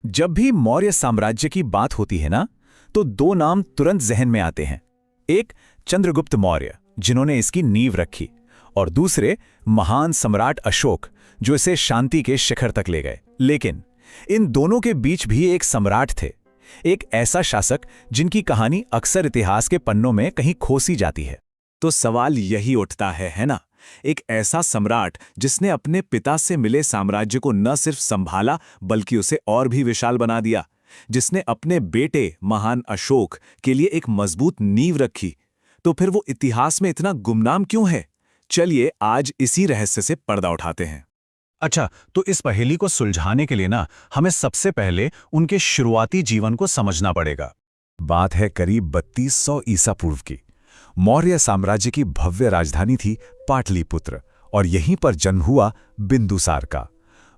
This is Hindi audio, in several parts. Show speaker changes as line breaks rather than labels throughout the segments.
जब भी मौर्य साम्राज्य की बात होती है ना, तो दो नाम तुरंत जहन में आते हैं। एक चंद्रगुप्त मौर्य, जिन्होंने इसकी नींव रखी, और दूसरे महान सम्राट अशोक, जो इसे शांति के शिखर तक ले गए। लेकिन इन दोनों के बीच भी एक सम्राट थे, एक ऐसा शासक जिनकी कहानी अक्सर इतिहास के पन्नों में कहीं खोसी जाती है।
तो सवाल यही उठता है ना? एक ऐसा सम्राट जिसने अपने पिता से मिले साम्राज्य को न सिर्फ संभाला बल्कि उसे और भी विशाल बना दिया, जिसने अपने बेटे महान अशोक के लिए एक मजबूत नींव रखी। तो फिर वो इतिहास में इतना गुमनाम क्यों है? चलिए आज इसी रहस्य से पर्दा उठाते हैं।
अच्छा, तो इस पहेली को सुलझाने के लिए ना हमें सबसे पहले उनके शुरुआती जीवन को समझना पड़ेगा।
बात है करीब 3200 ईसा पूर्व की। मौर्य साम्राज्य की भव्य राजधानी थी पाटलिपुत्र, और यहीं पर जन्म हुआ बिंदुसार का।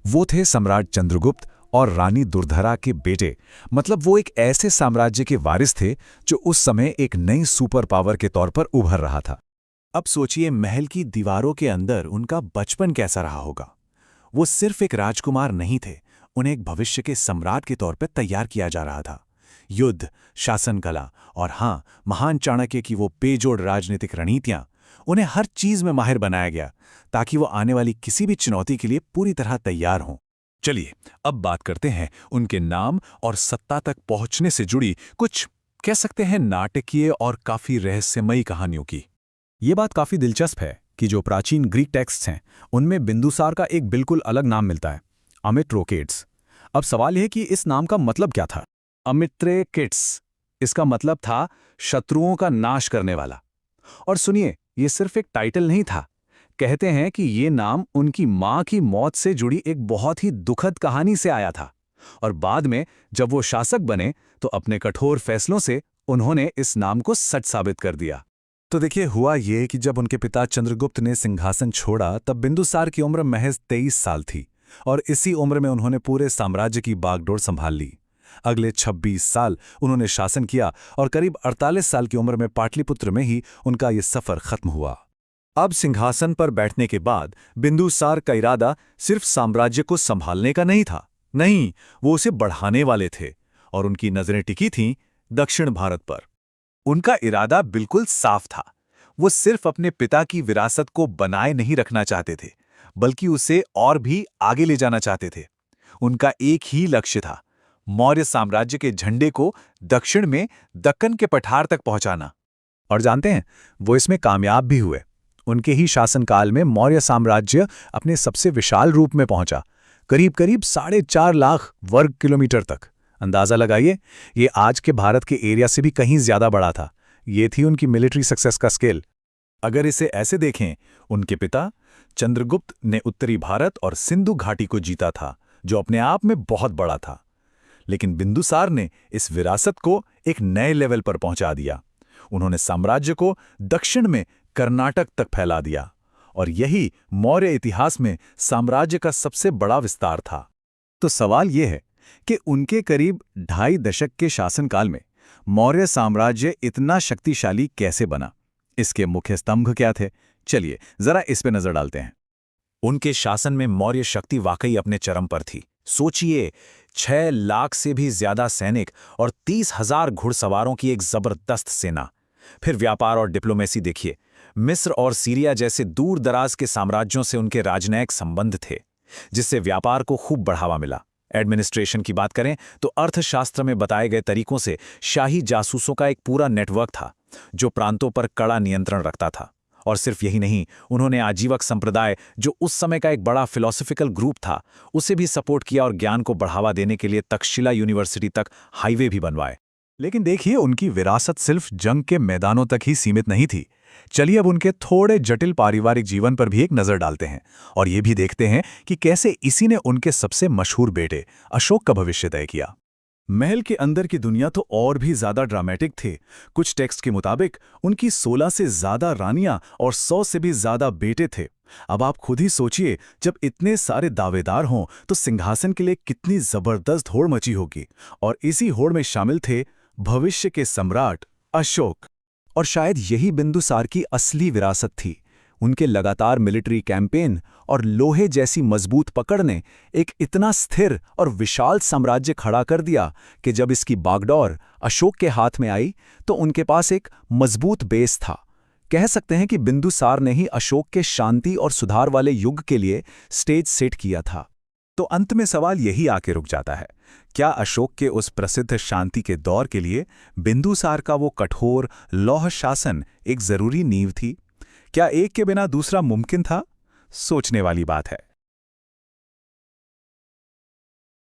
वो थे सम्राट चंद्रगुप्त और रानी दुर्धरा के बेटे। मतलब वो एक ऐसे साम्राज्य के वारिस थे जो उस समय एक नई सुपर पावर के तौर पर उभर रहा था।
अब सोचिए, महल की दीवारों के अंदर उनका बचपन कैसा रहा होगा। वो सिर्फ एक राजकुमार नहीं थे, उन्हें एक भविष्य के सम्राट के तौर पर तैयार किया जा रहा था। युद्ध, शासन कला और हाँ, महान चाणक्य की वो बेजोड़ राजनीतिक रणनीतियां, उन्हें हर चीज में माहिर बनाया गया ताकि वो आने वाली किसी भी चुनौती के लिए पूरी तरह तैयार हों।
चलिए अब बात करते हैं उनके नाम और सत्ता तक पहुंचने से जुड़ी कुछ, कह सकते हैं, नाटकीय और काफी रहस्यमयी कहानियों की।
ये बात काफी दिलचस्प है कि जो प्राचीन ग्रीक टेक्स्ट्स हैं उनमें बिंदुसार का एक बिल्कुल अलग नाम मिलता है, अमित्रोकेट्स। अब सवाल यह है कि इस नाम का मतलब क्या था।
अमित्रेकेट्स, इसका मतलब था शत्रुओं का नाश करने वाला। और सुनिए, ये सिर्फ एक टाइटल नहीं था। कहते हैं कि ये नाम उनकी मां की मौत से जुड़ी एक बहुत ही दुखद कहानी से आया था, और बाद में जब वो शासक बने तो अपने कठोर फैसलों से उन्होंने इस नाम को सच साबित कर दिया।
तो देखिए, हुआ ये कि जब उनके पिता चंद्रगुप्त ने सिंहासन छोड़ा तब बिंदुसार की उम्र महज 23 साल थी, और इसी उम्र में उन्होंने पूरे साम्राज्य की बागडोर संभाल ली। अगले 26 साल उन्होंने शासन किया और करीब 48 साल की उम्र में पाटलिपुत्र में ही उनका ये सफर खत्म हुआ।
अब सिंहासन पर बैठने के बाद बिंदुसार का इरादा सिर्फ साम्राज्य को संभालने का नहीं था। नहीं, वो उसे बढ़ाने वाले थे, और उनकी नजरें टिकी थीं दक्षिण भारत पर। उनका इरादा बिल्कुल साफ था। वो सिर्फ अपने पिता की विरासत को बनाए नहीं रखना चाहते थे, बल्कि उसे और भी आगे ले जाना चाहते थे। उनका एक ही लक्ष्य था, मौर्य साम्राज्य के झंडे को दक्षिण में दक्कन के पठार तक पहुंचाना।
और जानते हैं, वो इसमें कामयाब भी हुए। उनके ही शासनकाल में मौर्य साम्राज्य अपने सबसे विशाल रूप में पहुंचा, करीब 4.5 लाख वर्ग किलोमीटर तक। अंदाजा लगाइए, ये आज के भारत के एरिया से भी कहीं ज्यादा बड़ा था। ये थी उनकी मिलिट्री सक्सेस का स्केल।
अगर इसे ऐसे देखें, उनके पिता चंद्रगुप्त ने उत्तरी भारत और सिंधु घाटी को जीता था, जो अपने आप में बहुत बड़ा था। लेकिन बिंदुसार ने इस विरासत को एक नए लेवल पर पहुंचा दिया। उन्होंने साम्राज्य को दक्षिण में कर्नाटक तक फैला दिया, और यही मौर्य इतिहास में साम्राज्य का सबसे बड़ा विस्तार था।
तो सवाल यह है कि उनके करीब 2.5 दशक के शासनकाल में मौर्य साम्राज्य इतना शक्तिशाली कैसे बना? इसके मुख्य स्तंभ क्या थे? चलिए जरा इस पे नजर डालते हैं।
उनके शासन में मौर्य शक्ति वाकई अपने चरम पर थी। सोचिए, 6 लाख से भी ज्यादा सैनिक और 30,000 घुड़सवारों की एक जबरदस्त सेना। फिर व्यापार और डिप्लोमेसी देखिए। मिस्र और सीरिया जैसे दूर दराज के साम्राज्यों से उनके राजनयिक संबंध थे, जिससे व्यापार को खूब बढ़ावा मिला। एडमिनिस्ट्रेशन की बात करें तो अर्थशास्त्र में बताए गए तरीकों से शाही जासूसों का एक पूरा नेटवर्क था, जो प्रांतों पर कड़ा नियंत्रण रखता था। और सिर्फ यही नहीं, उन्होंने आजीवक संप्रदाय, जो उस समय का एक बड़ा फिलॉसफिकल ग्रुप था, उसे भी सपोर्ट किया और ज्ञान को बढ़ावा देने के लिए तक्षशिला यूनिवर्सिटी तक हाईवे भी बनवाए।
लेकिन देखिए, उनकी विरासत सिर्फ जंग के मैदानों तक ही सीमित नहीं थी। चलिए अब उनके थोड़े जटिल पारिवारिक जीवन पर भी एक नजर डालते हैं, और ये भी देखते हैं कि कैसे इसी ने उनके सबसे मशहूर बेटे अशोक का भविष्य तय किया।
महल के अंदर की दुनिया तो और भी ज्यादा ड्रामेटिक थे। कुछ टेक्स्ट के मुताबिक उनकी 16 से ज्यादा रानियां और 100 से भी ज्यादा बेटे थे। अब आप खुद ही सोचिए, जब इतने सारे दावेदार हों तो सिंहासन के लिए कितनी जबरदस्त होड़ मची होगी। और इसी होड़ में शामिल थे भविष्य के सम्राट अशोक।
और शायद यही बिंदुसार की असली विरासत थी।
उनके लगातार मिलिट्री कैंपेन और लोहे जैसी मजबूत पकड़ ने एक इतना स्थिर और विशाल साम्राज्य खड़ा कर दिया कि जब इसकी बागडोर अशोक के हाथ में आई तो उनके पास एक मजबूत बेस था। कह सकते हैं कि बिंदुसार ने ही अशोक के शांति और सुधार वाले युग के लिए स्टेज सेट किया था।
तो अंत में सवाल यही आके रुक जाता है, क्या अशोक के उस प्रसिद्ध शांति के दौर के लिए बिंदुसार का वो कठोर लौह शासन एक जरूरी नींव थी? क्या एक के बिना दूसरा मुमकिन था? सोचने वाली बात है।